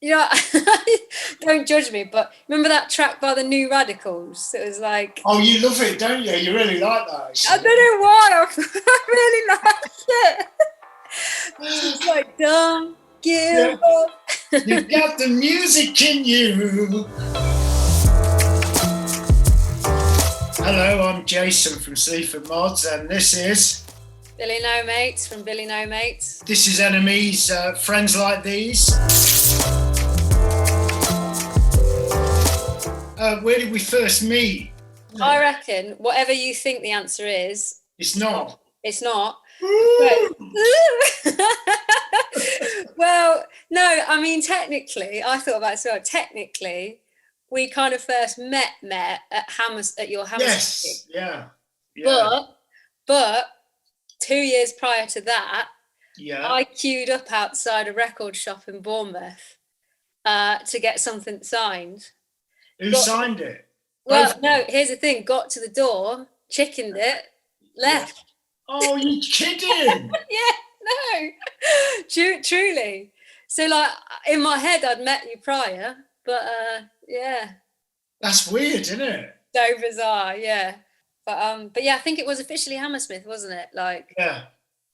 you know, don't judge me, but remember that track by the New Radicals? It was like, Oh, you love it, don't you? You really like that, I actually. don't know why, I really like it. It's like, don't Yeah. give up. You got the music in you. Hello, I'm Jason from Sleaford Mods, and this is Billy Nomates from Billy Nomates. This is Enemies, Friends Like These. Where did we first meet? I reckon whatever you think the answer is, It's not. It's not. Well, no, I mean, technically, I thought about it as well. Technically, we kind of first met at your Hammersmith Yes, yeah. But 2 years prior to that, Yeah. I queued up outside a record shop in Bournemouth to get something signed. Who signed it? Well, no, here's the thing. Got to the door, chickened it, left. Yeah. Oh, you kidding? Yeah, no, truly. So, like, in my head, I'd met you prior, but yeah. That's weird, isn't it? So bizarre, yeah. But yeah, I think it was officially Hammersmith, wasn't it? Like, yeah,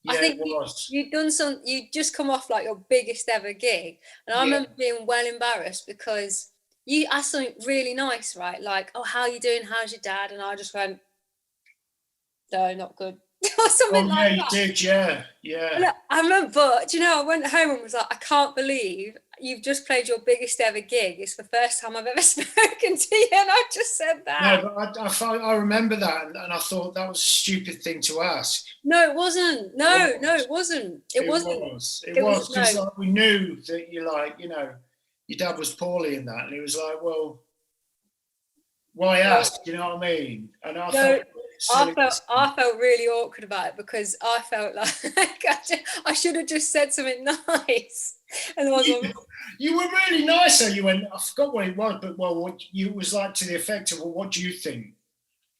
I think it was. you'd just come off like your biggest ever gig, and I remember being well embarrassed because you asked something really nice, right? Like, oh, how are you doing? How's your dad? And I just went, no, not good. Or something like that. You did, yeah. And I remember, but do you know, I went home and was like, I can't believe you've just played your biggest ever gig. It's the first time I've ever spoken to you, and I just said that. No, but I remember that, and I thought that was a stupid thing to ask. No, it wasn't. No, it wasn't. It wasn't. It was because like, we knew that your dad was poorly in that, and he was like, well, why ask? You know what I mean? And I felt really awkward about it because I felt like I should have just said something nice. And you were really nice. So you went, I forgot what it was, but what you was like to the effect of, well, what do you think?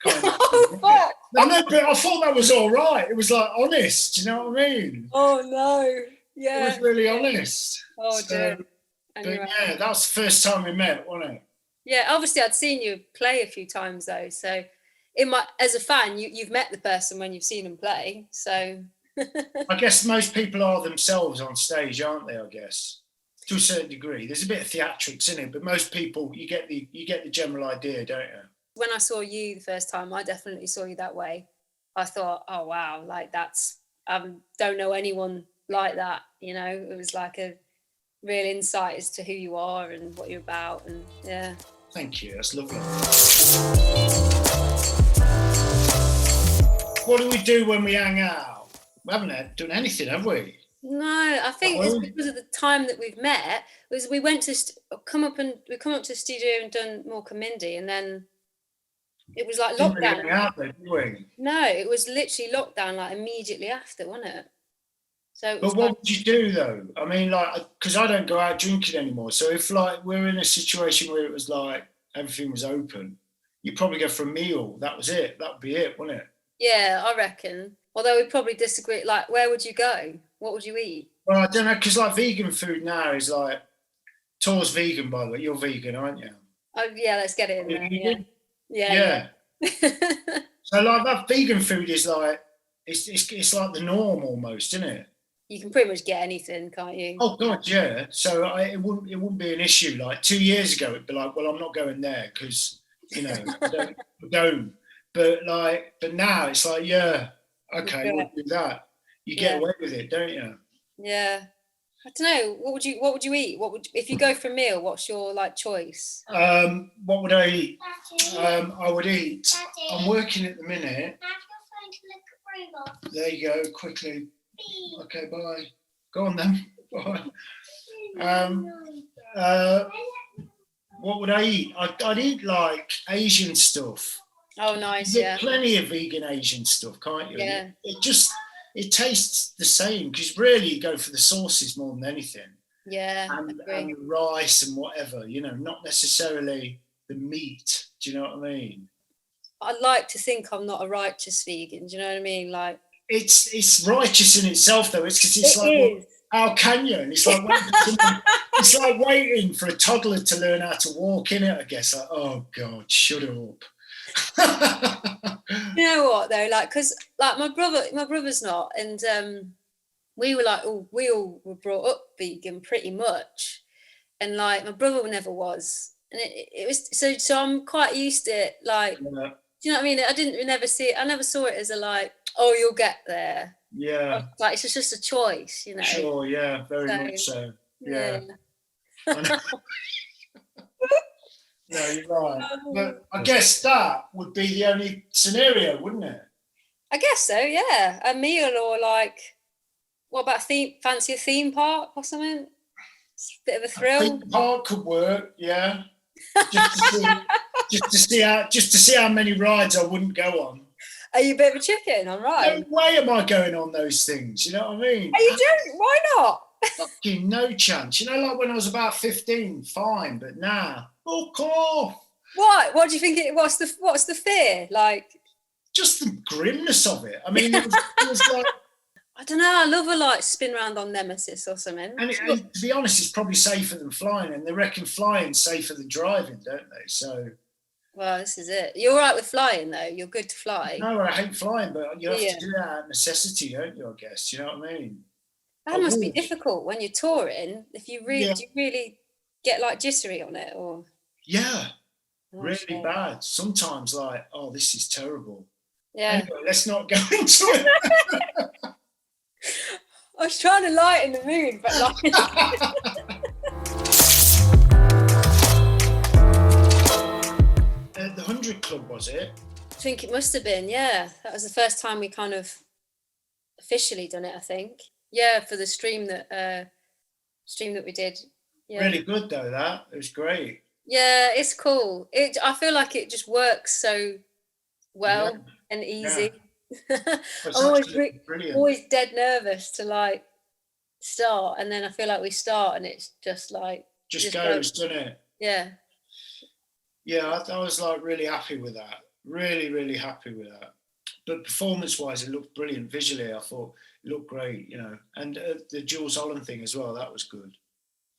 Kind of. Fuck. But I thought that was all right. It was like honest. Do you know what I mean? Oh no, yeah. It was really honest. Oh dear. Anyway. But yeah, that was the first time we met, wasn't it? Yeah, obviously I'd seen you play a few times though, so as a fan, you've met the person when you've seen them play. So I guess most people are themselves on stage, aren't they? I guess to a certain degree. There's a bit of theatrics in it, but most people, you get the general idea, don't you? When I saw you the first time, I definitely saw you that way. I thought, oh wow, like that's don't know anyone like that. You know, it was like a real insight as to who you are and what you're about, and yeah. Thank you. That's lovely. What do we do when we hang out? We haven't done anything, have we? No, I think it's because of the time that we've met. We went to come up to the studio and done Mork N Mindy, and then it was like lockdown. Didn't really hang out there, did we? No, it was literally lockdown, like immediately after, wasn't it? So. But what would you do though? I mean, like, because I don't go out drinking anymore. So if like we're in a situation where it was like everything was open, you'd probably go for a meal. That was it. That would be it, wouldn't it? Yeah, I reckon. Although we probably disagree. Like, where would you go? What would you eat? Well, I don't know, because like vegan food now is like, Tor's vegan, by the way. You're vegan, aren't you? Oh yeah, let's get it in there. Yeah. So like that vegan food is like it's like the norm almost, isn't it? You can pretty much get anything, can't you? Oh God, yeah. So it wouldn't be an issue. Like 2 years ago, it'd be like, well, I'm not going there because I don't. But now it's like, yeah, okay, we'll do that. You get away with it, don't you? Yeah. I don't know. What would you eat? If you go for a meal? What's your like choice? What would I eat? I would eat. Daddy. I'm working at the minute. There you go. Quickly. Okay. Bye. Go on then. Bye. What would I eat? I'd eat like Asian stuff. Oh, nice. You get plenty of vegan Asian stuff, can't you? Yeah. It tastes the same because really you go for the sauces more than anything. Yeah. And the rice and whatever, not necessarily the meat. Do you know what I mean? I like to think I'm not a righteous vegan. Do you know what I mean? Like it's righteous in itself, though. It's because it's like, well, how can you? And it's like it's like waiting for a toddler to learn how to walk in it, I guess. Like, oh God, shut up. You know what though, like, because like my brother's not, and we were like, we all were brought up vegan pretty much, and like my brother never was, and it was so I'm quite used to it. Like, Yeah. do you know what I mean? I never saw it as a like, oh, you'll get there. Yeah. Like it's just a choice, you know. Sure. Yeah. Very much so. Yeah. No, you're right. But I guess that would be the only scenario, wouldn't it? I guess so, yeah. A meal, or like, what about fancy a theme park or something? It's a bit of a thrill. A theme park could work, yeah. Just to see how many rides I wouldn't go on. Are you a bit of a chicken? I'm right. No way am I going on those things, you know what I mean? Are you doing? Why not? Fucking no chance. You know, like when I was about 15, fine, but now, fuck off. What do you think what's the fear? Like, just the grimness of it. I mean, it was like, I don't know, I love a like spin around on Nemesis or something. And to be honest, it's probably safer than flying, and they reckon flying's safer than driving, don't they? So, well, this is it. You're all right with flying though. You're good to fly. No, I hate flying, but you have to do that out of necessity, don't you? I guess, you know what I mean. That must be difficult when you're touring. If you really do you really get like jittery on it, or really bad. Sometimes, like, oh, this is terrible. Yeah. Anyway, let's not go into it. I was trying to lighten the mood, but like. The 100 Club, was it? I think it must have been, yeah. That was the first time we kind of officially done it, I think. Yeah, for the stream that we did. Yeah. Really good though, that. It was great. Yeah, it's cool. I feel like it just works so well and easy. Yeah. I'm always dead nervous to like start, and then I feel like we start and it's just like just goes, doesn't it? Yeah. Yeah, I was like really happy with that. Really, really happy with that. But performance-wise, it looked brilliant. Visually, I thought it looked great, you know. And the Jules Holland thing as well, that was good.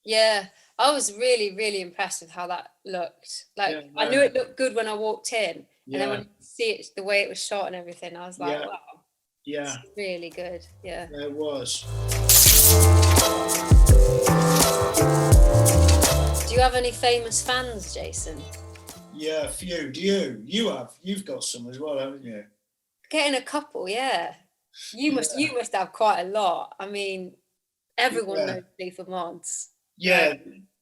Yeah, I was really, really impressed with how that looked. Like, I knew it looked good when I walked in, and then when you see it, the way it was shot and everything, I was like, wow. Yeah. It's really good. Yeah. It was. Do you have any famous fans, Jason? Yeah, a few. Do you? You've got some as well, haven't you? Getting a couple, yeah. You must have quite a lot. I mean, everyone knows Sleaford Mods. Yeah,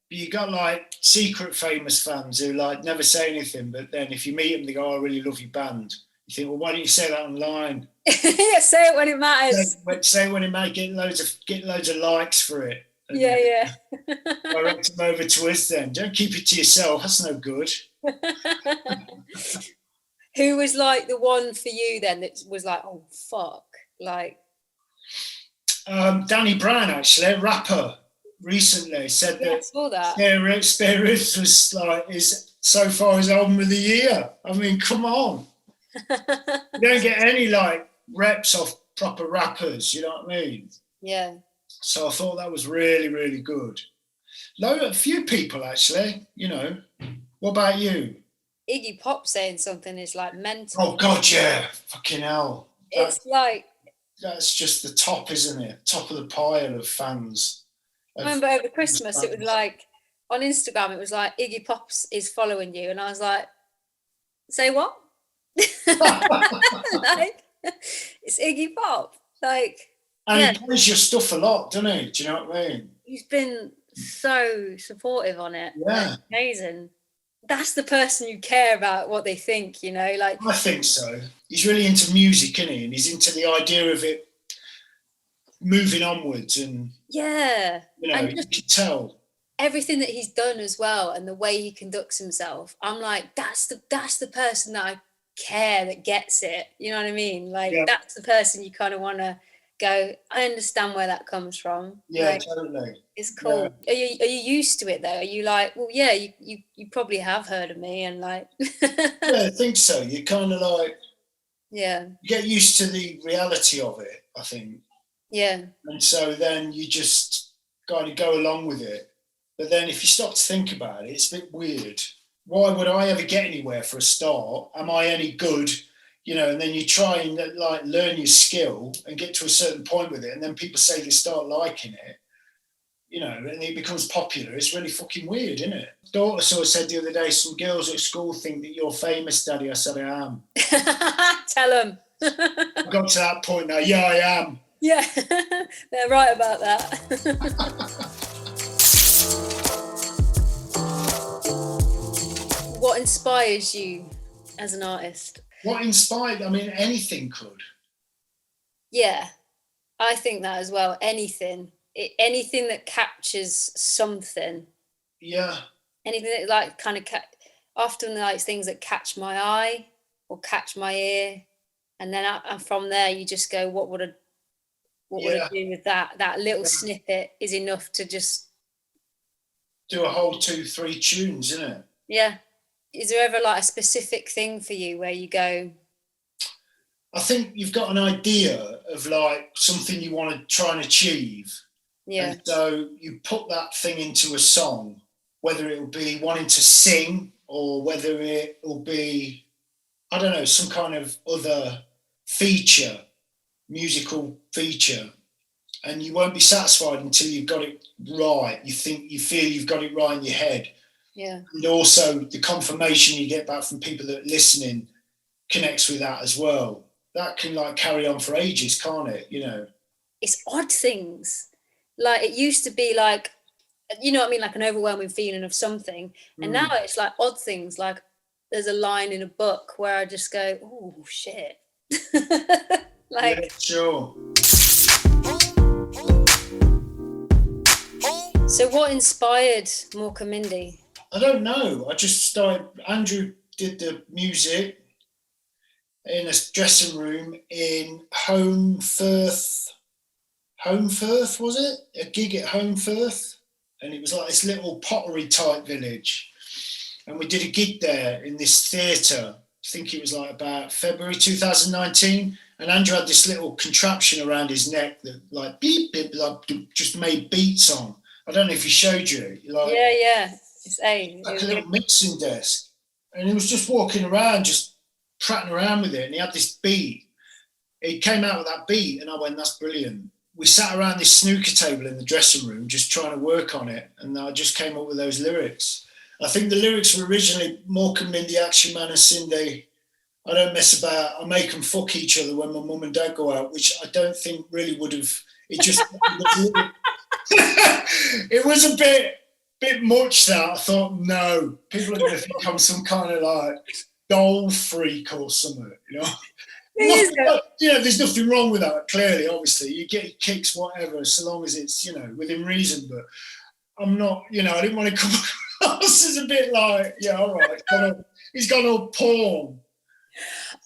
you got like secret famous fans who like never say anything, but then if you meet them, they go, "Oh, I really love your band." You think, well, why don't you say that online? Yeah, say it when it matters. Say it when it matters. Get loads of likes for it. Yeah. Direct them over to us then. Don't keep it to yourself. That's no good. Who was like the one for you then that was like, oh fuck, like? Danny Brown, actually, a rapper, recently said that Spare Ribs was like is so far his album of the year. I mean, come on. You don't get any like reps off proper rappers, you know what I mean? Yeah. So I thought that was really, really good. A few people actually, you know. What about you? Iggy Pop saying something is like mental. Oh God, yeah. Fucking hell. That's just the top, isn't it? Top of the pile of fans. I remember over Christmas, it was like, on Instagram, it was like, Iggy Pop is following you. And I was like, say what? Like, it's Iggy Pop. Like, and he plays your stuff a lot, doesn't he? Do you know what I mean? He's been so supportive on it. Yeah. Like, amazing. That's the person you care about what they think, you know? Like, I think so. He's really into music, isn't he? And he's into the idea of it moving onwards, and you know, you can tell everything that he's done as well, and the way he conducts himself. I'm like, that's the person that I care, that gets it. You know what I mean? Like, that's the person you kind of want to go, I understand where that comes from. Yeah, like, totally. It's cool. Yeah. Are you used to it though? Are you like, well, yeah, you probably have heard of me, and like yeah, I think so. You kind of like you get used to the reality of it, I think. Yeah. And so then you just kind of go along with it. But then if you stop to think about it, it's a bit weird. Why would I ever get anywhere for a start? Am I any good? And then you try and like learn your skill and get to a certain point with it, and then people say they start liking it, and it becomes popular. It's really fucking weird, isn't it? Daughter sort of said the other day, some girls at school think that you're famous, Daddy. I said, I am. Tell them. I got to that point now. Yeah, I am. Yeah, they're right about that. What inspires you as an artist? What inspired? I mean, anything could. Yeah, I think that as well. Anything that captures something. Yeah. Anything that like kind of often like things that catch my eye or catch my ear, and then and from there you just go, what would I do with that? That little snippet is enough to just do a whole 2-3 tunes, isn't it? Yeah. Is there ever like a specific thing for you where you go? I think you've got an idea of like something you want to try and achieve. Yeah. And so you put that thing into a song, whether it will be wanting to sing or whether it will be, I don't know, some kind of other feature, musical feature. And you won't be satisfied until you've got it right. You feel you've got it right in your head. Yeah. And also the confirmation you get back from people that are listening connects with that as well. That can like carry on for ages, can't it? It's odd things. Like it used to be like, you know what I mean? Like an overwhelming feeling of something. And now it's like odd things. Like there's a line in a book where I just go, oh shit. Like, yeah, sure. So what inspired Mork N Mindy? I don't know. I just started, Andrew did the music in a dressing room in Holmfirth, was it? A gig at Holmfirth. And it was like this little pottery type village. And we did a gig there in this theatre. I think it was like about February 2019. And Andrew had this little contraption around his neck that like beep, beep, like just made beats on. I don't know if he showed you. Like, yeah. It's like a little mixing desk. And he was just walking around, just prattling around with it. And he had this beat. He came out with that beat and I went, that's brilliant. We sat around this snooker table in the dressing room just trying to work on it. And I just came up with those lyrics. I think the lyrics were originally Mork N Mindy, Action Man and Cindy. I don't mess about. I make them fuck each other when my mum and dad go out, which I don't think really would have. It just it was a bit much that I thought, no, people are going to think I'm some kind of like doll freak or something, there's nothing wrong with that. Clearly, obviously, you get kicks, whatever, so long as it's within reason. But I'm not, I didn't want to come across as a bit like, yeah, all right, he's gone all porn.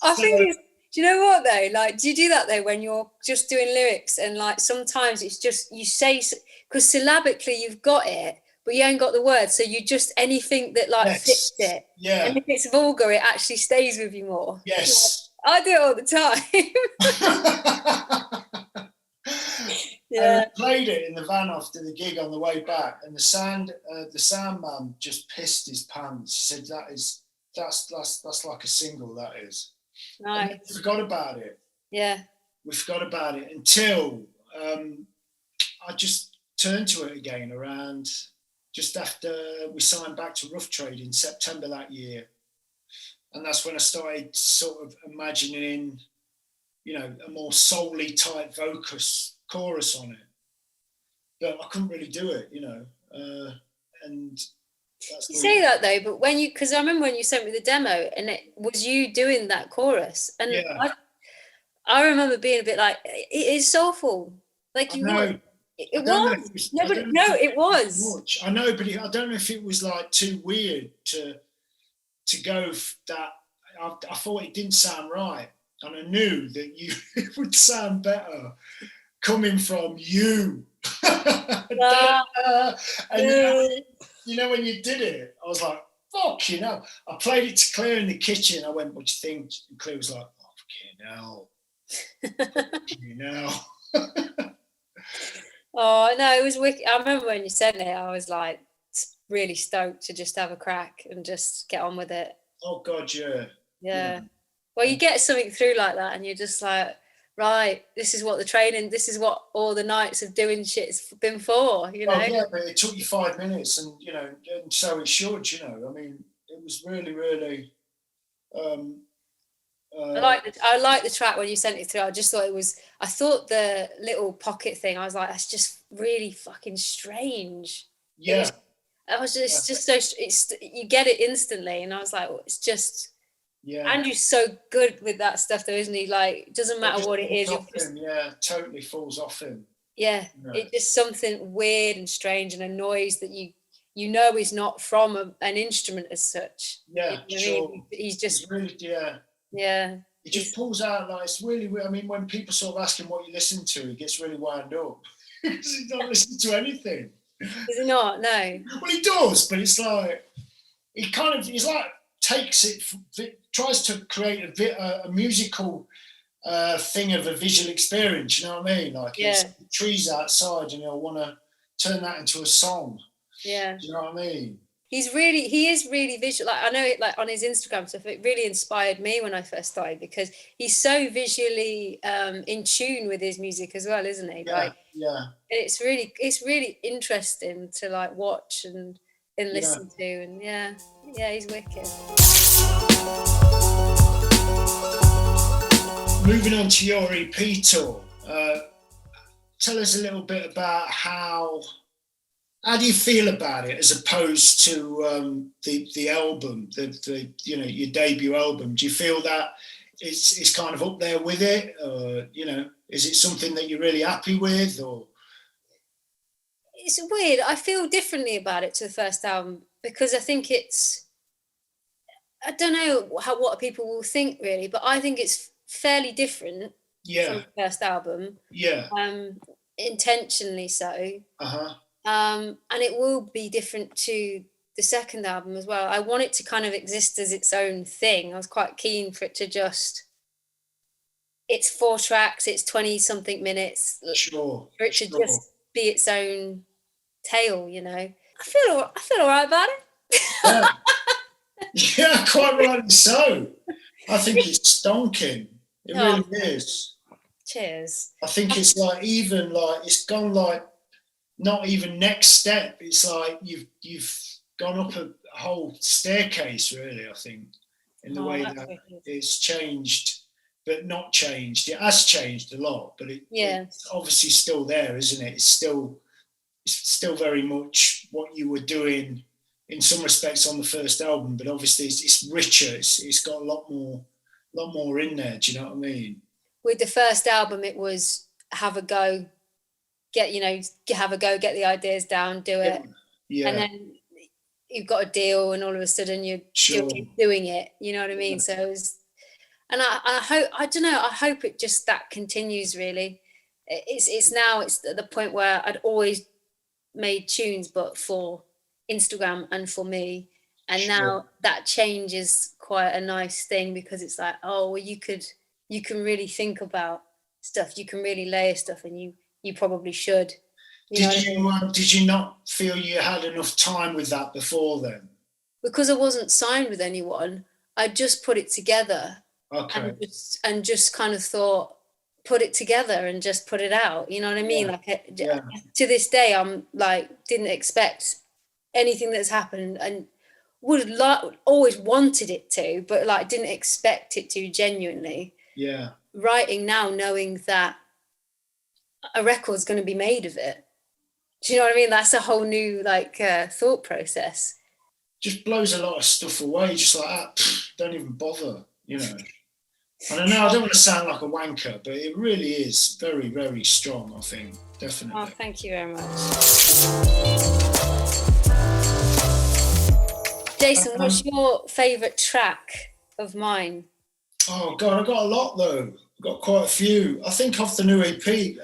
I think it's, do you know what though? Like, do you do that though when you're just doing lyrics and like sometimes it's just you say because syllabically you've got it, but you ain't got the words, so you just anything that like fits it. Yeah. And if it's vulgar, it actually stays with you more. Yes. Like, I do it all the time. Yeah. I played it in the van after the gig on the way back, and the sound man just pissed his pants. He said, "That's like a single. That is." Nice. We forgot about it. Yeah. We forgot about it until I just turned to it again around just after we signed back to Rough Trade in September that year, and that's when I started sort of imagining, a more soul-y type chorus on it, but I couldn't really do it, and that's you say that though, but because I remember when you sent me the demo and it was you doing that chorus, and yeah. I remember being a bit like, it is soulful, like you know. It was. It was. I know, but I don't know if it was like too weird to go that. I thought it didn't sound right, and I knew that it would sound better coming from you. And when you did it, I was like, fuck, I played it to Claire in the kitchen. I went, what do you think? And Claire was like, oh, fucking hell. Oh no, it was wicked. I remember when you said it, I was like really stoked to just have a crack and just get on with it. Oh God, yeah. Yeah. Well, you get something through like that, and you're just like, right, this is what the training, this is what all the nights of doing shit's been for, you know. Oh yeah, but it took you 5 minutes, and and so it should. I mean, it was really, really. I like the track when you sent it through. I just thought it was. I thought the little pocket thing. I was like, that's just really fucking strange. Yeah. It's just so. It's you get it instantly, and I was like, well, it's just. Yeah. Andrew's so good with that stuff, though, isn't he? Like, it doesn't matter what it is. Yeah, totally falls off him. Yeah, it's just something weird and strange, and a noise that you is not from an instrument as such. Yeah, sure. He's just really, yeah. It just pulls out like it's really. I mean, when people sort of ask him what you listen to, he gets really wound up because he don't listen to anything. Does he not? No. Well, he does, but it's like he's like takes it, tries to create a musical thing of a visual experience. You know what I mean? Like it's trees outside, and he'll want to turn that into a song. Yeah. Do you know what I mean? He is really visual. Like I know it, like on his Instagram stuff, it really inspired me when I first started because he's so visually in tune with his music as well, isn't he? Yeah, yeah. It's really interesting to like watch and listen to, and yeah, he's wicked. Moving on to your EP tour, tell us a little bit about how do you feel about it as opposed to the album, your debut album? Do you feel that it's kind of up there with it, or is it something that you're really happy with, or? It's weird. I feel differently about it to the first album because I think I don't know what people will think really, but I think it's fairly different from the first album. Yeah. Intentionally so. Uh-huh. And it will be different to the second album as well. I want it to kind of exist as its own thing. I was quite keen for it to it's 4 tracks, it's 20 something minutes. Sure. For it to just be its own tale, I feel all right about it. Yeah. Yeah, quite rightly so. I think it's stonking. It really is. Cheers. I think it's like even like it's gone like not even next step. It's like you've gone up a whole staircase, really. I think in the way that it's changed, but not changed. It has changed a lot, but it's obviously still there, isn't it? It's still very much what you were doing in some respects on the first album, but obviously it's richer. It's got a lot more in there. Do you know what I mean? With the first album, it was have a go, get the ideas down, do it, and then you've got a deal, and all of a sudden you're doing it. You know what I mean? Yeah. So it was, and I don't know. I hope it just that continues. Really, it's now it's at the point where I'd always made tunes, but for Instagram and for me, and now that change is quite a nice thing because it's like, oh well, you can really think about stuff, you can really layer stuff, and you probably should. Did you not feel you had enough time with that before then? Because I wasn't signed with anyone, I just put it together. Okay. And just kind of thought, put it together and just put it out. You know what I mean? To this day, I'm like, didn't expect anything that's happened, and always wanted it to, but like didn't expect it to genuinely. Yeah. Writing now, knowing that a record's going to be made of it. Do you know what I mean? That's a whole new thought process. Just blows a lot of stuff away, just like that. Don't even bother, I don't know, I don't want to sound like a wanker, but it really is very, very strong, I think, definitely. Oh, thank you very much. Jason, what's your favourite track of mine? Oh, God, I've got a lot, though. I've got quite a few. I think off the new EP,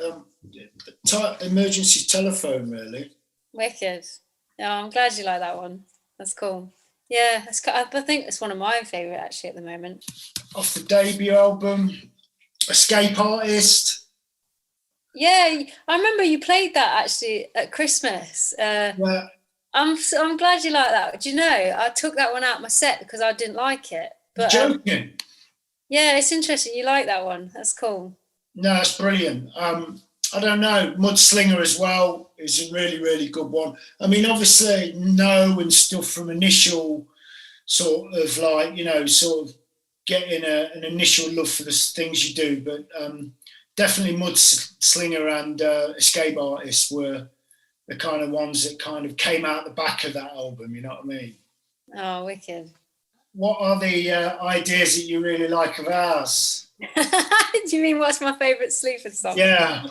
Emergency Telephone, really. Wicked. Oh, I'm glad you like that one. That's cool. Yeah, I think it's one of my favourite, actually, at the moment. Off the debut album, Escape Artist. Yeah, I remember you played that actually at Christmas. Yeah, I'm glad you like that. Do you know, I took that one out of my set because I didn't like it. you're But joking. yeah, it's interesting. You like that one. That's cool. No, it's brilliant. I don't know. Mudslinger as well is a really, really good one. I mean, obviously, No and stuff from initial sort of like, sort of getting an initial love for the things you do. But definitely Mudslinger and Escape Artists were the kind of ones that kind of came out the back of that album, you know what I mean? Oh, wicked. What are the ideas that you really like of ours? Do you mean what's my favourite Sleaford song? Yeah.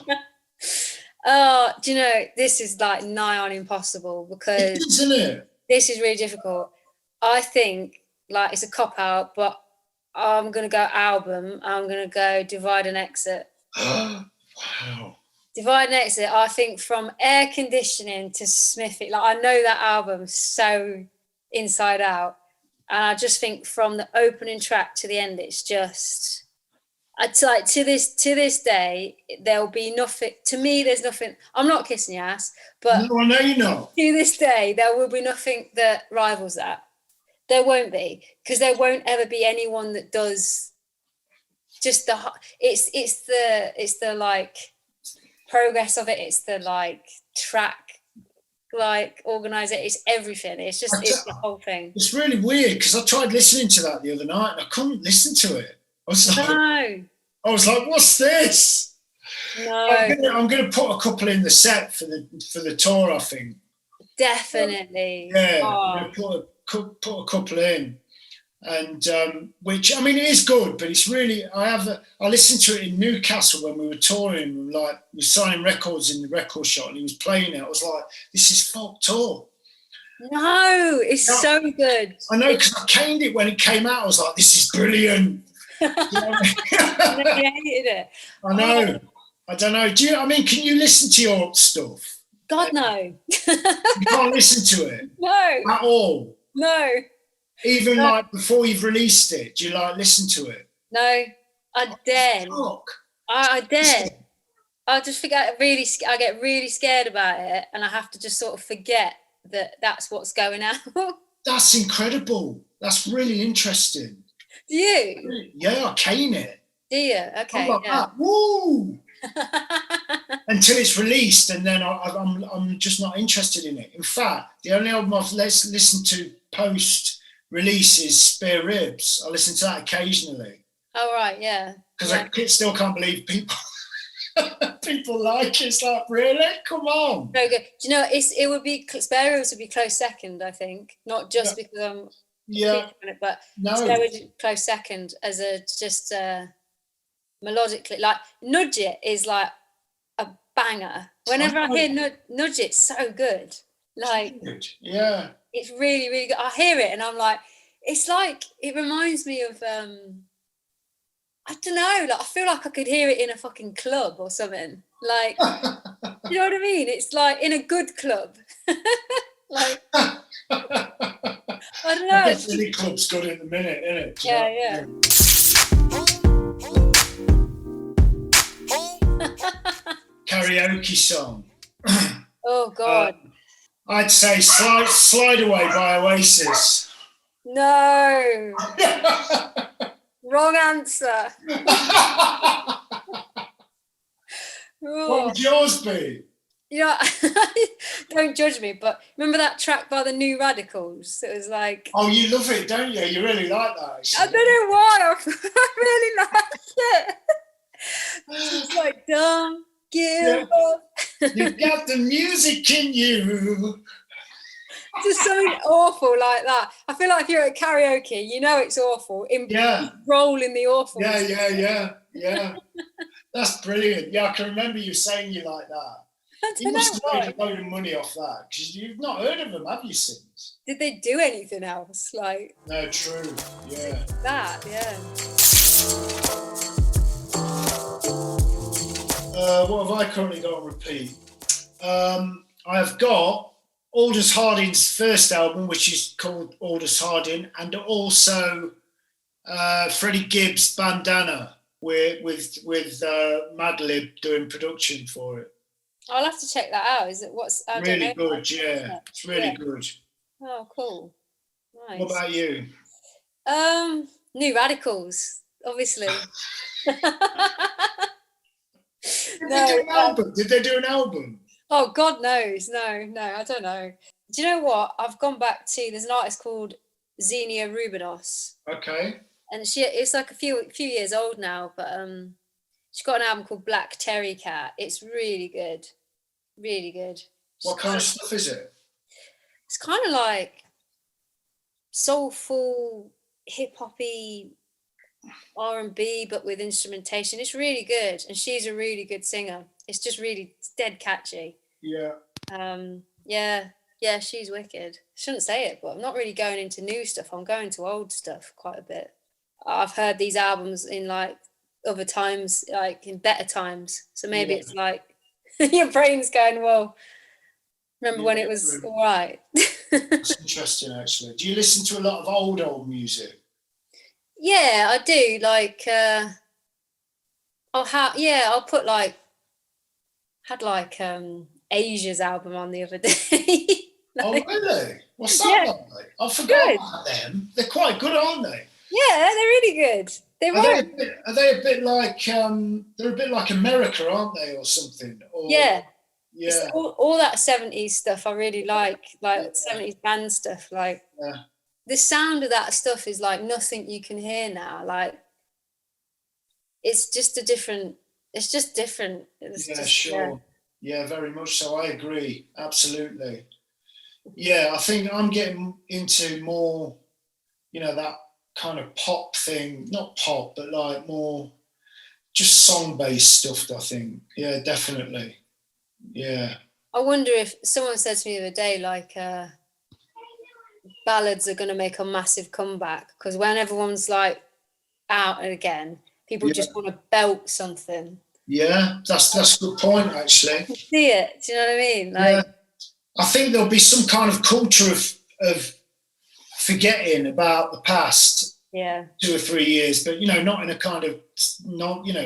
Oh, do you know, this is like nigh on impossible because Isn't it? this is really difficult. I think like it's a cop out, but I'm gonna go album. I'm gonna go Divide and Exit. Wow. Divide and Exit. I think from Air Conditioning to Smithy, like I know that album so inside out, and I just think from the opening track to the end, it's just. It's like to this day, there'll be nothing. To me, there's nothing. I'm not kissing your ass, but No, I know you're not. to this day, there will be nothing that rivals that. There won't be, because there won't ever be anyone that does just the. It's the like progress of it. It's the like track, like organize it. It's everything. It's the whole thing. It's really weird because I tried listening to that the other night and I couldn't listen to it. I was like, what's this? No. I'm gonna put a couple in the set for the tour, I think. Definitely. Yeah, I'm gonna put a couple in, and which I mean it is good, but it's really I listened to it in Newcastle when we were touring, like we were signing records in the record shop, and he was playing it. I was like, this is fucked up. No, it's so good. I know because I caned it when it came out. I was like, this is brilliant. You know I hated it. I know. I don't know. I mean, can you listen to your stuff? God, no. You can't listen to it? No. At all? No. Even like before you've released it, do you like listen to it? No. I dare. I dare. I just think I get really scared about it, and I have to just sort of forget that that's what's going on. That's incredible. That's really interesting. Do you? Yeah, I cane it. Do you? Okay. Like yeah. that. Woo! Until it's released, and then I'm just not interested in it. In fact, the only album I've listened to post release is Spare Ribs. I listen to that occasionally. Oh right, yeah. Because I still can't believe people like it. It's like, really? Come on. Very good. Do you know it would be Spare Ribs would be close second, I think. Not just because I'm it, but Spare Ribs close second as a just melodically. Like Nudge It is like a banger. Whenever I hear Nudge It, it's so good. Like yeah. It's really, really good. I hear it and I'm like, it's like it reminds me of I don't know, like I feel like I could hear it in a fucking club or something. Like you know what I mean? It's like in a good club. Like I don't know. I guess any club's good in a minute, isn't it? Yeah. Karaoke song. Oh God. I'd say Slide Away by Oasis. No. Wrong answer. What would yours be? You know, don't judge me, but remember that track by the New Radicals? It was like... Oh, you love it, don't you? You really like that, actually. I don't know why. I really like it. It's like, don't give up. You've got the music in you. Just something awful like that. I feel like if you're at karaoke, you know it's awful. Roll in the awful. Yeah. That's brilliant. Yeah, I can remember you saying you like that. You must have made a load of money off that because you've not heard of them, have you, since? Did they do anything else? Like no, true. Yeah. That, yeah. What have I currently got on repeat? I've got Aldous Harding's first album, which is called Aldous Harding, and also Freddie Gibbs' Bandana, with Madlib doing production for it. I'll have to check that out. Is it I don't Really know. good, yeah. It's really good. Oh, cool. Nice. What about you? New Radicals, obviously. Did they do an album? Did they do an album? Oh, God knows. No, I don't know. Do you know what? I've gone back to, there's an artist called Xenia Rubinos. Okay. And it's like a few years old now, but she's got an album called Black Terry Cat. It's really good. Really good. What kind of stuff is it? It's kind of like soulful, hip-hoppy R&B, but with instrumentation. It's really good. And she's a really good singer. It's dead catchy. Yeah. Yeah, she's wicked. Shouldn't say it, but I'm not really going into new stuff. I'm going to old stuff quite a bit. I've heard these albums in like other times, like in better times. So maybe it's like your brain's going, well, remember when it was all right? That's interesting, actually. Do you listen to a lot of old music? Yeah, I do. Like, I'll put like, had like Asia's album on the other day. Oh, really? What's that like? I forgot about them. They're quite good, aren't they? Yeah, they're really good. Are they a bit like they're a bit like America, aren't they, or something? Or, yeah. Yeah. All that 70s stuff I really like 70s band stuff. Like the sound of that stuff is like nothing you can hear now. Like it's just different. Sure. Yeah, very much so. I agree. Absolutely. Yeah, I think I'm getting into more, that kind of pop thing. Not pop, but like more just song-based stuff, I think. Yeah, definitely. Yeah. I wonder if someone said to me the other day, like, ballads are going to make a massive comeback because when everyone's like out again, people just want to belt something. Yeah, that's a good point, actually. See it? Do you know what I mean? Like, I think there'll be some kind of culture of forgetting about the past 2 or 3 years, but not in a kind of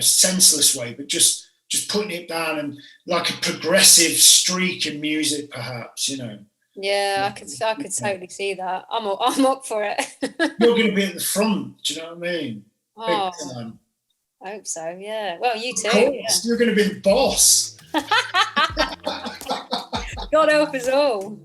senseless way, but just putting it down and like a progressive streak in music, perhaps. Yeah, I could totally see that. I'm up for it. You're going to be at the front. Do you know what I mean? Oh, big time. I hope so. Yeah. Well, you too. Yeah. You're going to be the boss. God help us all.